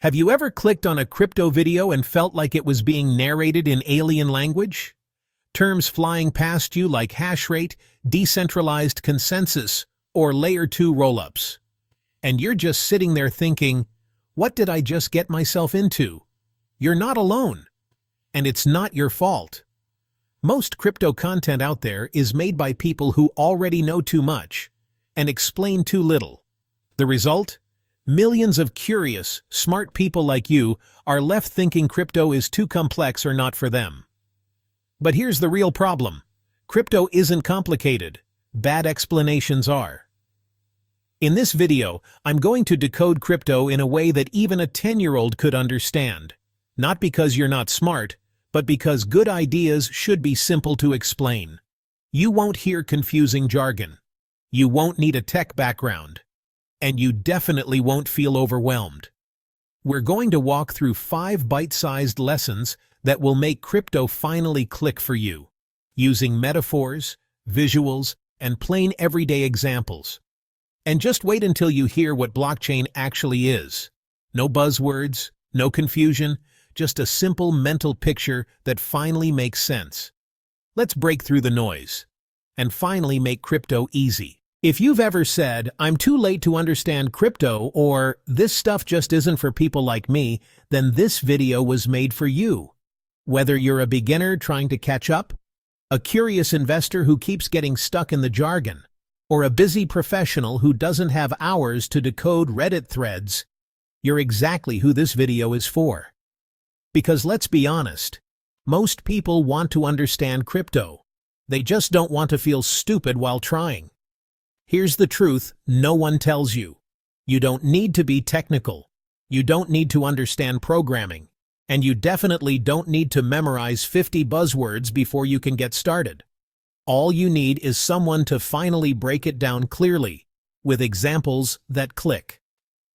Have you ever clicked on a crypto video and felt like it was being narrated in alien language? Terms flying past you like hash rate, decentralized consensus, or layer 2 rollups. And you're just sitting there thinking, what did I just get myself into? You're not alone. And it's not your fault. Most crypto content out there is made by people who already know too much and explain too little. The result? Millions of curious, smart people like you are left thinking crypto is too complex or not for them. But here's the real problem. Crypto isn't complicated. Bad explanations are. In this video, I'm going to decode crypto in a way that even a 10-year-old could understand. Not because you're not smart, but because good ideas should be simple to explain. You won't hear confusing jargon. You won't need a tech background. And you definitely won't feel overwhelmed. We're going to walk through 5 bite-sized lessons that will make crypto finally click for you, using metaphors, visuals, and plain everyday examples. And just wait until you hear what blockchain actually is. No buzzwords, no confusion, just a simple mental picture that finally makes sense. Let's break through the noise and finally make crypto easy. If you've ever said, I'm too late to understand crypto, or this stuff just isn't for people like me, then this video was made for you. Whether you're a beginner trying to catch up, a curious investor who keeps getting stuck in the jargon, or a busy professional who doesn't have hours to decode Reddit threads, you're exactly who this video is for. Because let's be honest, most people want to understand crypto. They just don't want to feel stupid while trying. Here's the truth no one tells you. You don't need to be technical. You don't need to understand programming. And you definitely don't need to memorize 50 buzzwords before you can get started. All you need is someone to finally break it down clearly, with examples that click.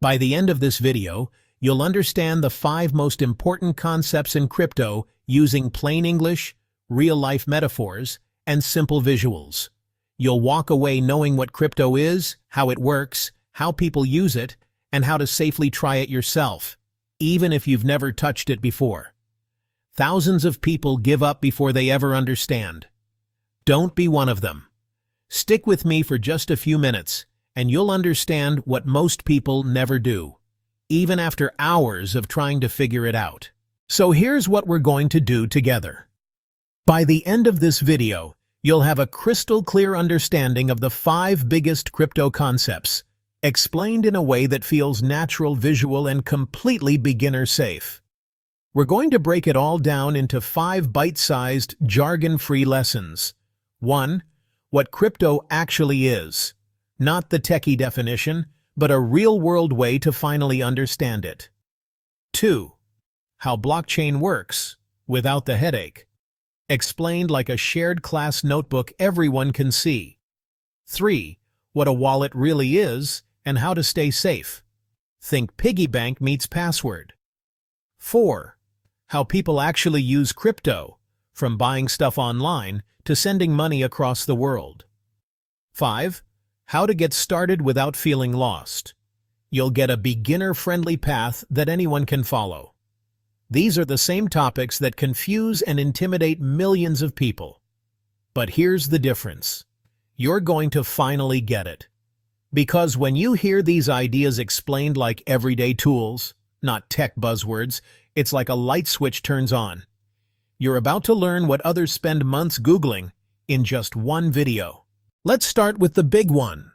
By the end of this video, you'll understand the 5 most important concepts in crypto using plain English, real-life metaphors, and simple visuals. You'll walk away knowing what crypto is, how it works, how people use it, and how to safely try it yourself, even if you've never touched it before. Thousands of people give up before they ever understand. Don't be one of them. Stick with me for just a few minutes, and you'll understand what most people never do, even after hours of trying to figure it out. So here's what we're going to do together. By the end of this video, you'll have a crystal clear understanding of the 5 biggest crypto concepts, explained in a way that feels natural, visual, and completely beginner-safe. We're going to break it all down into 5 bite-sized, jargon-free lessons. 1. What crypto actually is. Not the techie definition, but a real-world way to finally understand it. 2. How blockchain works, without the headache. Explained like a shared class notebook everyone can see. 3. What a wallet really is and how to stay safe. Think piggy bank meets password. 4. How people actually use crypto, from buying stuff online to sending money across the world. 5. How to get started without feeling lost. You'll get a beginner-friendly path that anyone can follow. These are the same topics that confuse and intimidate millions of people. But here's the difference. You're going to finally get it. Because when you hear these ideas explained like everyday tools, not tech buzzwords, it's like a light switch turns on. You're about to learn what others spend months Googling in just one video. Let's start with the big one.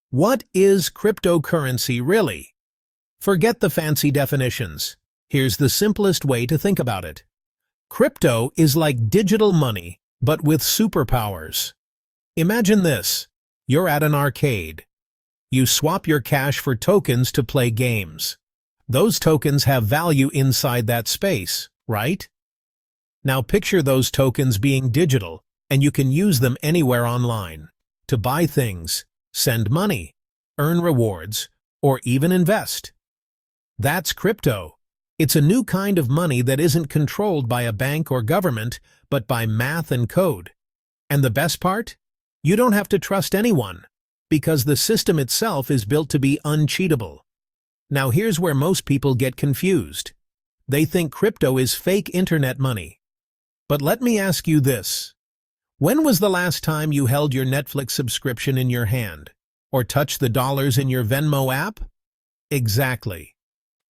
What is cryptocurrency really? Forget the fancy definitions. Here's the simplest way to think about it. Crypto is like digital money, but with superpowers. Imagine this. You're at an arcade. You swap your cash for tokens to play games. Those tokens have value inside that space, right? Now picture those tokens being digital, and you can use them anywhere online to buy things, send money, earn rewards, or even invest. That's crypto. It's a new kind of money that isn't controlled by a bank or government, but by math and code. And the best part? You don't have to trust anyone, because the system itself is built to be uncheatable. Now here's where most people get confused. They think crypto is fake internet money. But let me ask you this. When was the last time you held your Netflix subscription in your hand? Or touched the dollars in your Venmo app? Exactly.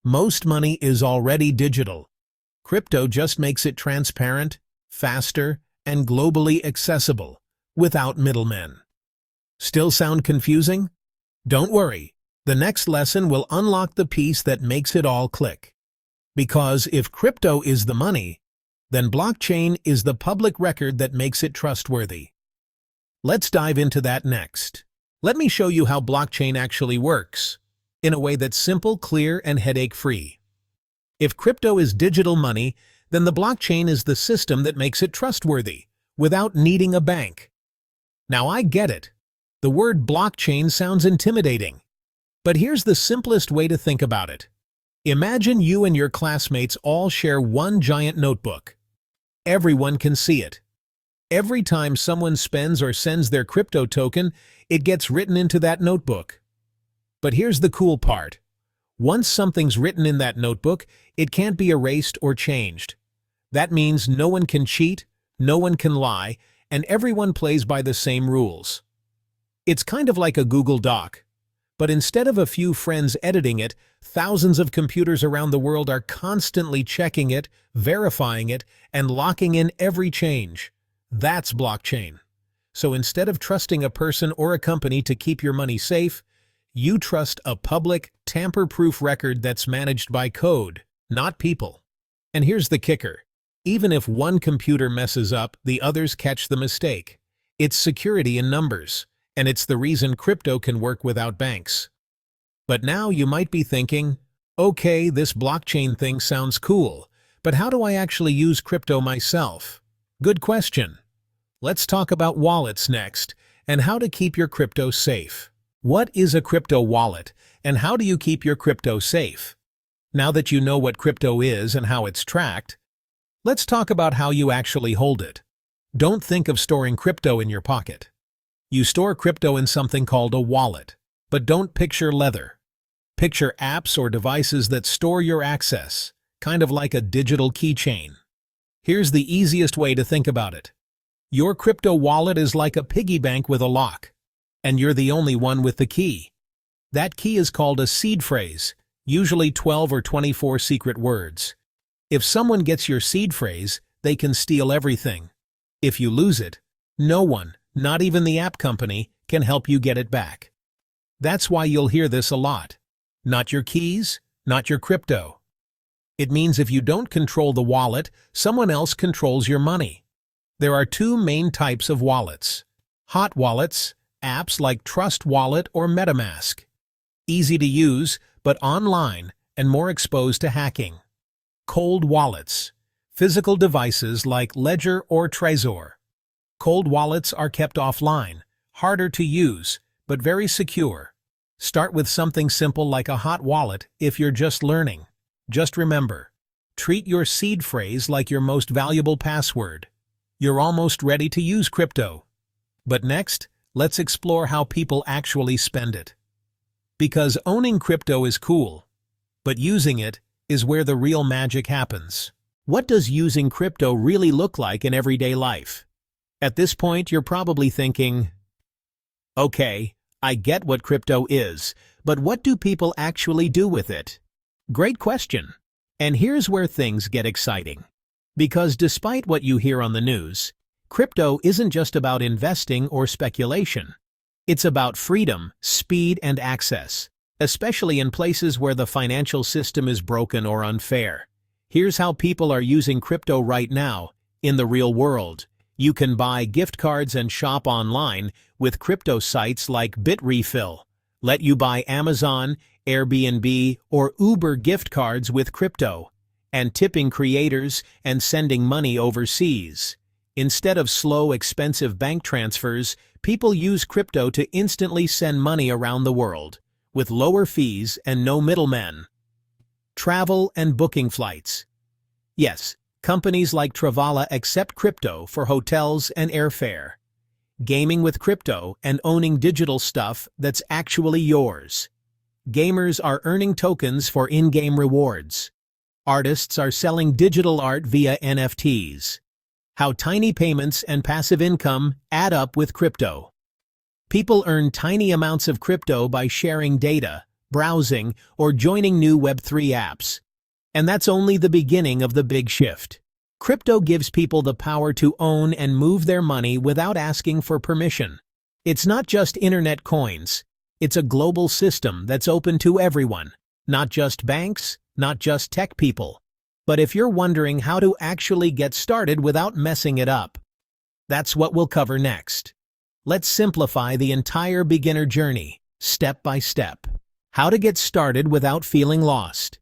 Most money is already digital. Crypto just makes it transparent, faster, and globally accessible, without middlemen. Still sound confusing? Don't worry. The next lesson will unlock the piece that makes it all click. Because if crypto is the money, then blockchain is the public record that makes it trustworthy. Let's dive into that next. Let me show you how blockchain actually works, in a way that's simple, clear, and headache-free. If crypto is digital money, then the blockchain is the system that makes it trustworthy, without needing a bank. Now I get it. The word blockchain sounds intimidating. But here's the simplest way to think about it. Imagine you and your classmates all share one giant notebook. Everyone can see it. Every time someone spends or sends their crypto token, it gets written into that notebook. But here's the cool part. Once something's written in that notebook, it can't be erased or changed. That means no one can cheat, no one can lie, and everyone plays by the same rules. It's kind of like a Google Doc. But instead of a few friends editing it, thousands of computers around the world are constantly checking it, verifying it, and locking in every change. That's blockchain. So instead of trusting a person or a company to keep your money safe, you trust a public, tamper-proof record that's managed by code, not people. And here's the kicker. Even if one computer messes up, the others catch the mistake. It's security in numbers. And it's the reason crypto can work without banks. But now you might be thinking, okay, this blockchain thing sounds cool, but how do I actually use crypto myself? Good question. Let's talk about wallets next, and how to keep your crypto safe. What is a crypto wallet, and how do you keep your crypto safe? Now that you know what crypto is and how it's tracked, let's talk about how you actually hold it. Don't think of storing crypto in your pocket. You store crypto in something called a wallet, but don't picture leather. Picture apps or devices that store your access, kind of like a digital keychain. Here's the easiest way to think about it. Your crypto wallet is like a piggy bank with a lock, and you're the only one with the key. That key is called a seed phrase, usually 12 or 24 secret words. If someone gets your seed phrase, they can steal everything. If you lose it, no one, not even the app company, can help you get it back. That's why you'll hear this a lot. Not your keys, not your crypto. It means if you don't control the wallet, someone else controls your money. There are two main types of wallets. Hot wallets, apps like Trust Wallet or MetaMask. Easy to use, but online and more exposed to hacking. Cold wallets, physical devices like Ledger or Trezor. Cold wallets are kept offline, harder to use, but very secure. Start with something simple like a hot wallet if you're just learning. Just remember, treat your seed phrase like your most valuable password. You're almost ready to use crypto. But next, let's explore how people actually spend it. Because owning crypto is cool, but using it is where the real magic happens. What does using crypto really look like in everyday life? At this point, you're probably thinking, okay, I get what crypto is, but what do people actually do with it? Great question. And here's where things get exciting. Because despite what you hear on the news, crypto isn't just about investing or speculation. It's about freedom, speed, and access, especially in places where the financial system is broken or unfair. Here's how people are using crypto right now, in the real world. You can buy gift cards and shop online with crypto sites like Bitrefill. Let you buy Amazon, Airbnb, or Uber gift cards with crypto, and tipping creators and sending money overseas. Instead of slow, expensive bank transfers, people use crypto to instantly send money around the world, with lower fees and no middlemen. Travel and booking flights. Yes, companies like Travala accept crypto for hotels and airfare. Gaming with crypto and owning digital stuff that's actually yours. Gamers are earning tokens for in-game rewards. Artists are selling digital art via NFTs. How tiny payments and passive income add up with crypto. People earn tiny amounts of crypto by sharing data, browsing, or joining new Web3 apps. And that's only the beginning of the big shift. Crypto gives people the power to own and move their money without asking for permission. It's not just internet coins. It's a global system that's open to everyone, not just banks, not just tech people. But if you're wondering how to actually get started without messing it up, that's what we'll cover next. Let's simplify the entire beginner journey, step by step. How to get started without feeling lost.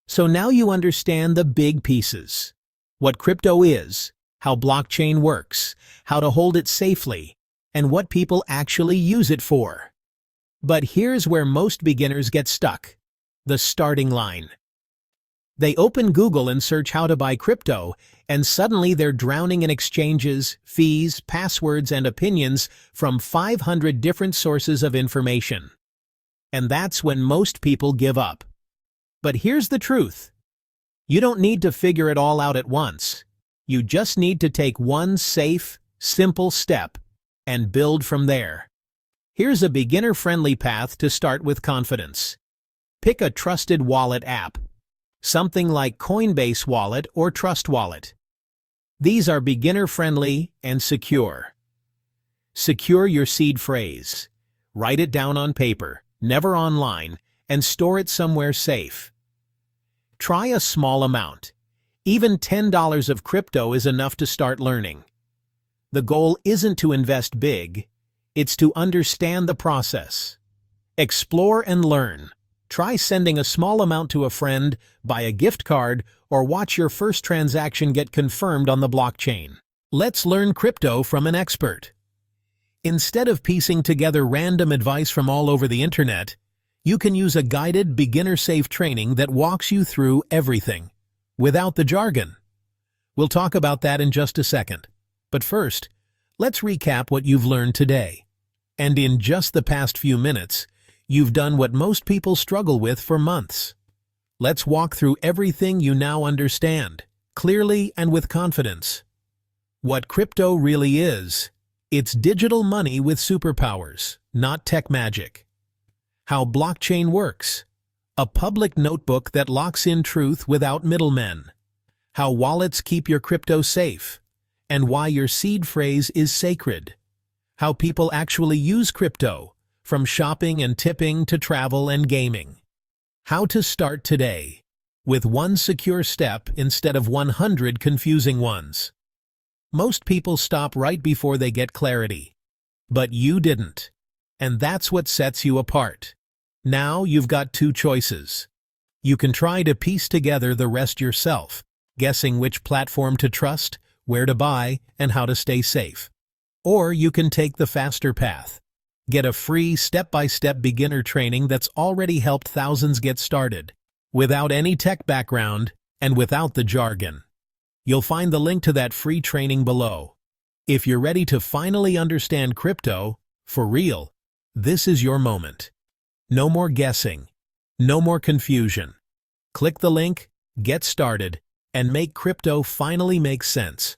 So now you understand the big pieces. What crypto is, how blockchain works, how to hold it safely, and what people actually use it for. But here's where most beginners get stuck. The starting line. They open Google and search how to buy crypto, and suddenly they're drowning in exchanges, fees, passwords, and opinions from 500 different sources of information. And that's when most people give up. But here's the truth. You don't need to figure it all out at once. You just need to take one safe, simple step and build from there. Here's a beginner-friendly path to start with confidence. Pick a trusted wallet app. Something like Coinbase Wallet or Trust Wallet. These are beginner-friendly and secure. Secure your seed phrase. Write it down on paper, never online, and store it somewhere safe. Try a small amount. Even $10 of crypto is enough to start learning. The goal isn't to invest big, it's to understand the process. Explore and learn. Try sending a small amount to a friend, buy a gift card, or watch your first transaction get confirmed on the blockchain. Let's learn crypto from an expert. Instead of piecing together random advice from all over the internet, you can use a guided, beginner-safe training that walks you through everything, without the jargon. We'll talk about that in just a second. But first, let's recap what you've learned today. And in just the past few minutes, you've done what most people struggle with for months. Let's walk through everything you now understand, clearly and with confidence. What crypto really is, it's digital money with superpowers, not tech magic. How blockchain works, a public notebook that locks in truth without middlemen. How wallets keep your crypto safe, and why your seed phrase is sacred. How people actually use crypto, from shopping and tipping to travel and gaming. How to start today, with one secure step instead of 100 confusing ones. Most people stop right before they get clarity. But you didn't. And that's what sets you apart. Now you've got two choices. You can try to piece together the rest yourself, guessing which platform to trust, where to buy, and how to stay safe. Or you can take the faster path. Get a free step-by-step beginner training that's already helped thousands get started, without any tech background and without the jargon. You'll find the link to that free training below. If you're ready to finally understand crypto, for real, this is your moment. No more guessing, no more confusion. Click the link, get started, and make crypto finally make sense.